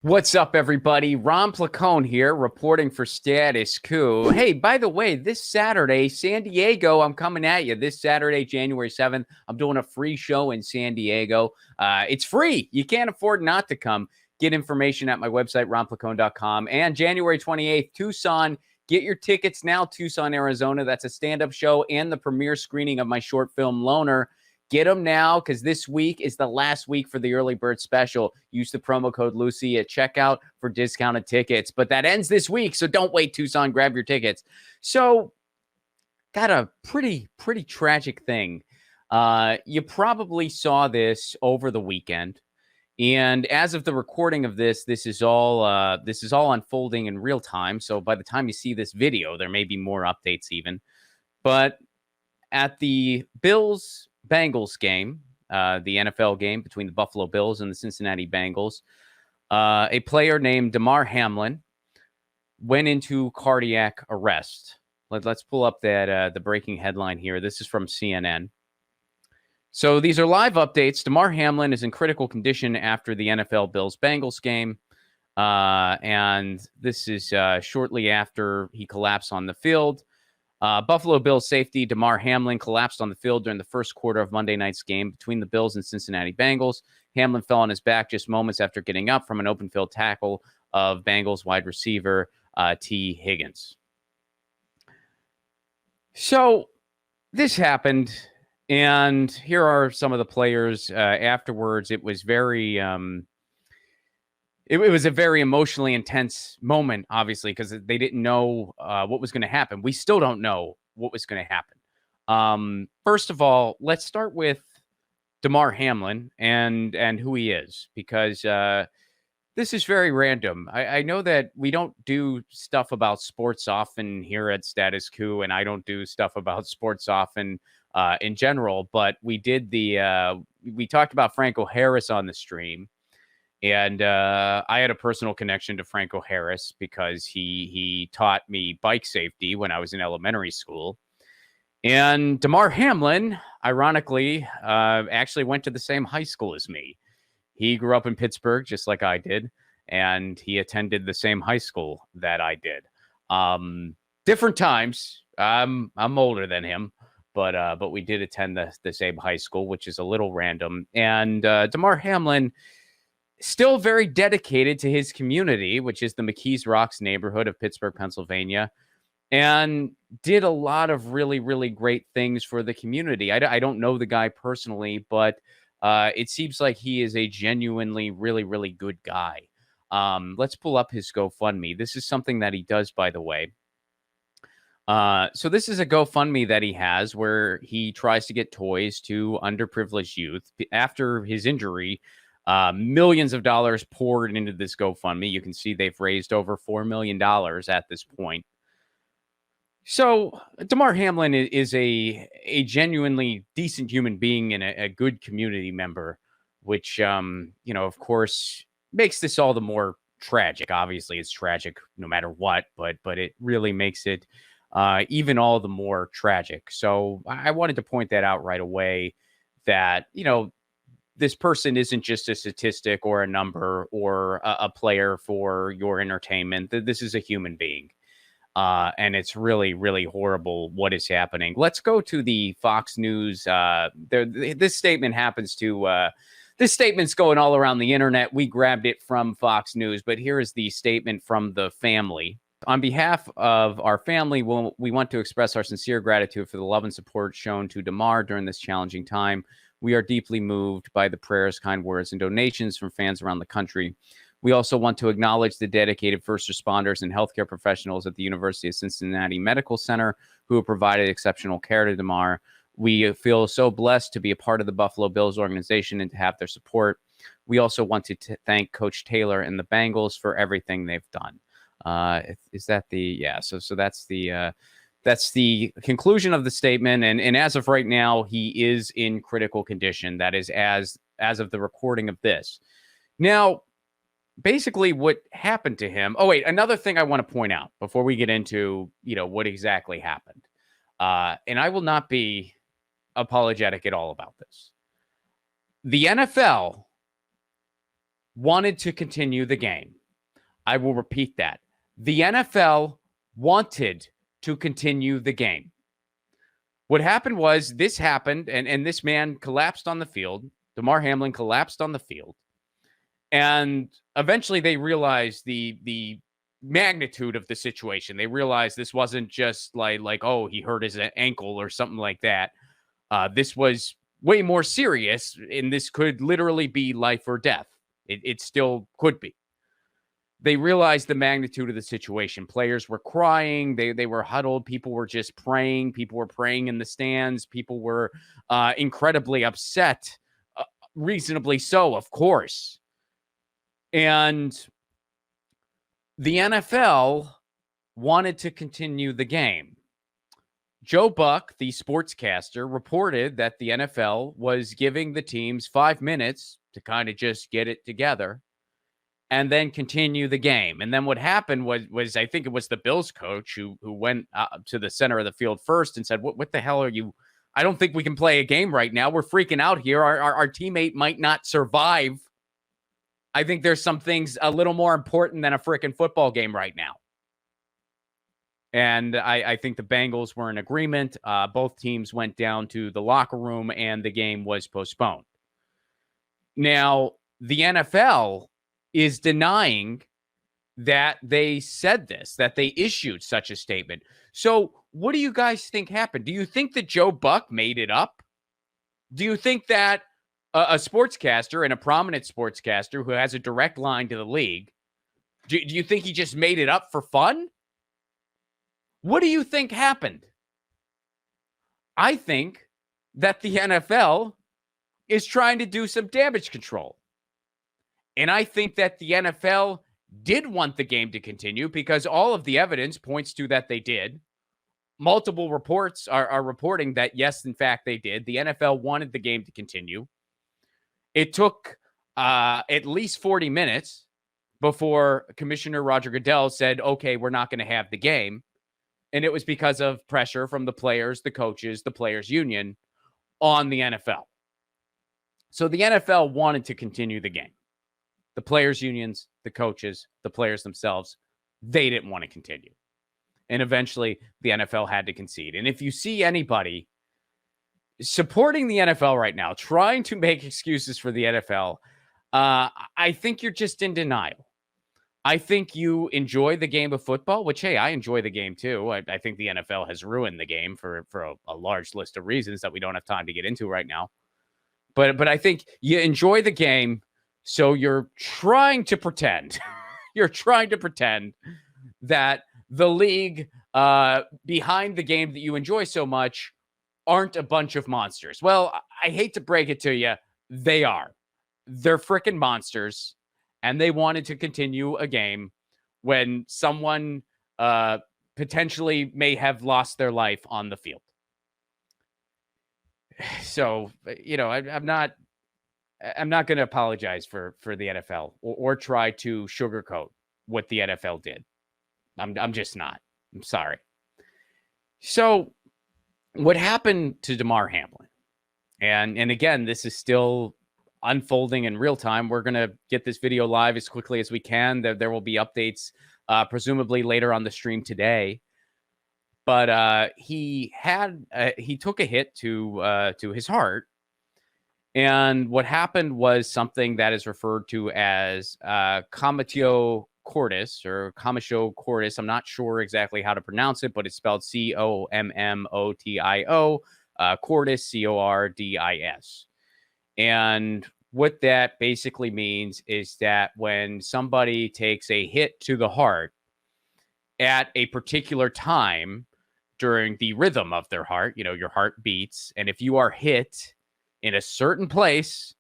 What's up, everybody? Ron Placone here, reporting for Status Coup. Hey, by the way, this Saturday, San Diego, I'm coming at you. This Saturday, January 7th, I'm doing a free show in San Diego. It's free. You can't afford not to come. Get information at my website, ronplacone.com. And January 28th, Tucson. Get your tickets now, Tucson, Arizona. That's a stand-up show and the premiere screening of my short film, Loner. Get them now because this week is the last week for the early bird special. Use the promo code Lucy at checkout for discounted tickets. But that ends this week, so don't wait, Tucson. Grab your tickets. So, got a pretty tragic thing. You probably saw this over the weekend. And as of the recording of this, this is all unfolding in real time. So by the time you see this video, there may be more updates even. But at the Bills-Bengals game, the NFL game between the Buffalo Bills and the Cincinnati Bengals, a player named Damar Hamlin went into cardiac arrest. Let's pull up that the breaking headline here. This is from CNN. So these are live updates. Damar Hamlin is in critical condition after the NFL Bills-Bengals game. And this is shortly after he collapsed on the field. Buffalo Bills safety Damar Hamlin collapsed on the field during the first quarter of Monday night's game between the Bills and Cincinnati Bengals. Hamlin fell on his back just moments after getting up from an open field tackle of Bengals wide receiver T. Higgins. So this happened, and here are some of the players afterwards. It was very it was a very emotionally intense moment, obviously, because they didn't know what was going to happen. We still don't know what was going to happen. First of all, let's start with Damar Hamlin and who he is, because this is very random. I know that we don't do stuff about sports often here at Status Coup, and I don't do stuff about sports often in general, but we did we talked about Franco Harris on the stream. And I had a personal connection to Franco Harris because he taught me bike safety when I was in elementary school. And Damar Hamlin, ironically, actually went to the same high school as me. He grew up in Pittsburgh, just like I did, and he attended the same high school that I did. Different times. I'm older than him, but we did attend the same high school, which is a little random. And Damar Hamlin, still very dedicated to his community, which is the McKees Rocks neighborhood of Pittsburgh, Pennsylvania, and did a lot of really, really great things for the community. I don't know the guy personally, but it seems like he is a genuinely really, really good guy. Let's pull up his GoFundMe. This is something that he does, by the way. So this is a GoFundMe that he has where he tries to get toys to underprivileged youth. After his injury, millions of dollars poured into this GoFundMe. You can see they've raised over $4 million at this point. So Damar Hamlin is a genuinely decent human being and a good community member, which, of course, makes this all the more tragic. Obviously, it's tragic no matter what, but it really makes it even all the more tragic. So I wanted to point that out right away, that, this person isn't just a statistic or a number or a player for your entertainment. This is a human being. And it's really, really horrible what is happening. Let's go to the Fox News. This statement this statement's going all around the internet. We grabbed it from Fox News, but here is the statement from the family. On behalf of our family, we want to express our sincere gratitude for the love and support shown to Damar during this challenging time. We are deeply moved by the prayers, kind words, and donations from fans around the country. We also want to acknowledge the dedicated first responders and healthcare professionals at the University of Cincinnati Medical Center who have provided exceptional care to Damar. We feel so blessed to be a part of the Buffalo Bills organization and to have their support. We also want to thank Coach Taylor and the Bengals for everything they've done. Is that so that's the conclusion of the statement. And as of right now, he is in critical condition. That is as of the recording of this. Now, basically what happened to him. Oh, wait, another thing I want to point out before we get into, what exactly happened. And I will not be apologetic at all about this. The NFL wanted to continue the game. I will repeat that. The NFL wanted to continue the game. What happened was this happened, and this man collapsed on the field. Damar Hamlin collapsed on the field. And eventually they realized the magnitude of the situation. They realized this wasn't just like oh, he hurt his ankle or something like that. This was way more serious, and this could literally be life or death. It still could be. They realized the magnitude of the situation. Players were crying. They were huddled. People were just praying. People were praying in the stands. People were incredibly upset, reasonably so, of course. And the NFL wanted to continue the game. Joe Buck, the sportscaster, reported that the NFL was giving the teams 5 minutes to kind of just get it together and then continue the game. And then what happened was I think it was the Bills coach who went to the center of the field first and said, what the hell are you? I don't think we can play a game right now. We're freaking out here. Our teammate might not survive. I think there's some things a little more important than a freaking football game right now. And I think the Bengals were in agreement. Both teams went down to the locker room and the game was postponed. Now, the NFL is denying that they said this, that they issued such a statement. So what do you guys think happened? Do you think that Joe Buck made it up? Do you think that a sportscaster and a prominent sportscaster who has a direct line to the league, do you think he just made it up for fun? What do you think happened? I think that the NFL is trying to do some damage control. And I think that the NFL did want the game to continue because all of the evidence points to that they did. Multiple reports are reporting that, yes, in fact, they did. The NFL wanted the game to continue. It took at least 40 minutes before Commissioner Roger Goodell said, okay, we're not going to have the game. And it was because of pressure from the players, the coaches, the players' union on the NFL. So the NFL wanted to continue the game. The players' unions, the coaches, the players themselves, they didn't want to continue. And eventually the NFL had to concede. And if you see anybody supporting the NFL right now, trying to make excuses for the NFL, I think you're just in denial. I think you enjoy the game of football, which, hey, I enjoy the game too. I think the NFL has ruined the game for a large list of reasons that we don't have time to get into right now. But I think you enjoy the game, so you're trying to pretend. You're trying to pretend that the league behind the game that you enjoy so much aren't a bunch of monsters. Well, I hate to break it to you. They are. They're freaking monsters. And they wanted to continue a game when someone potentially may have lost their life on the field. So, I'm not going to apologize for the NFL or try to sugarcoat what the NFL did. I'm just not. I'm sorry. So what happened to Damar Hamlin? And again, this is still unfolding in real time. We're going to get this video live as quickly as we can. There will be updates, presumably later on the stream today. But he took a hit to his heart. And what happened was something that is referred to as comatose cordis or comatose cordis. I'm not sure exactly how to pronounce it, but it's spelled COMMOTIO, cordis, CORDIS. And what that basically means is that when somebody takes a hit to the heart at a particular time during the rhythm of their heart, your heart beats. And if you are hit in a certain place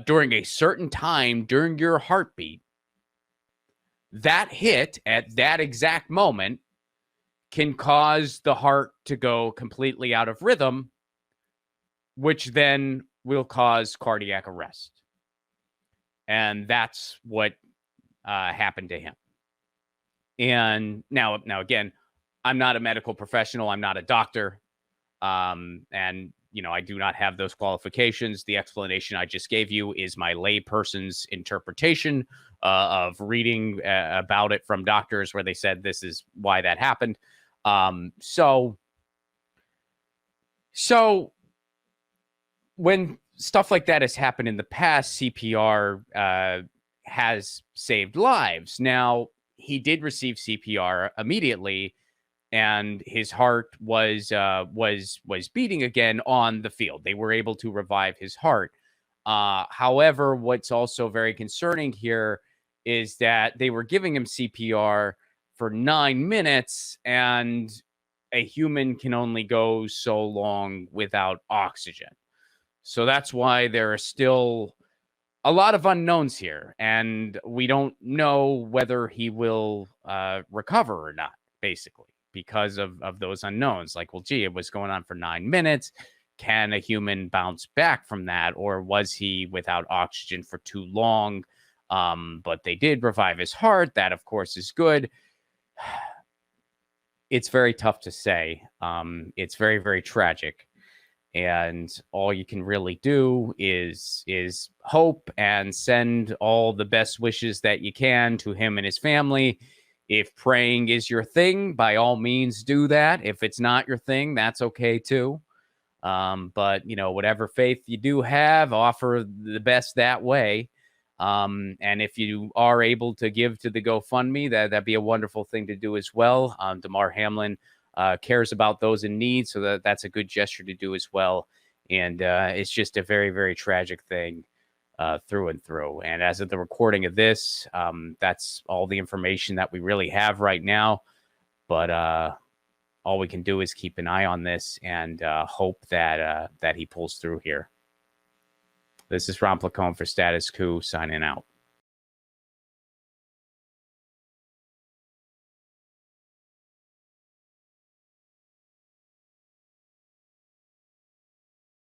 during a certain time during your heartbeat, that hit at that exact moment can cause the heart to go completely out of rhythm, which then will cause cardiac arrest. And that's what happened to him. And now again, I'm not a medical professional. I'm not a doctor. And, I do not have those qualifications. The explanation I just gave you is my layperson's interpretation of reading about it from doctors where they said this is why that happened. So when stuff like that has happened in the past, CPR has saved lives. Now, he did receive CPR immediately, and his heart was beating again on the field. They were able to revive his heart. However, what's also very concerning here is that they were giving him CPR for 9 minutes, and a human can only go so long without oxygen. So that's why there are still a lot of unknowns here, and we don't know whether he will recover or not, basically, because of those unknowns. Like, well, gee, it was going on for 9 minutes. Can a human bounce back from that, or was he without oxygen for too long? But they did revive his heart. That, of course, is good. It's very tough to say. It's very, very tragic. And all you can really do is hope and send all the best wishes that you can to him and his family. If praying is your thing, by all means do that. If it's not your thing, that's okay too. But whatever faith you do have, offer the best that way. And if you are able to give to the GoFundMe, that'd be a wonderful thing to do as well. Damar Hamlin cares about those in need, so that's a good gesture to do as well. And it's just a very, very tragic thing through and through. And as of the recording of this, that's all the information that we really have right now. But all we can do is keep an eye on this and hope that he pulls through here. This is Ron Placone for Status Coup, signing out.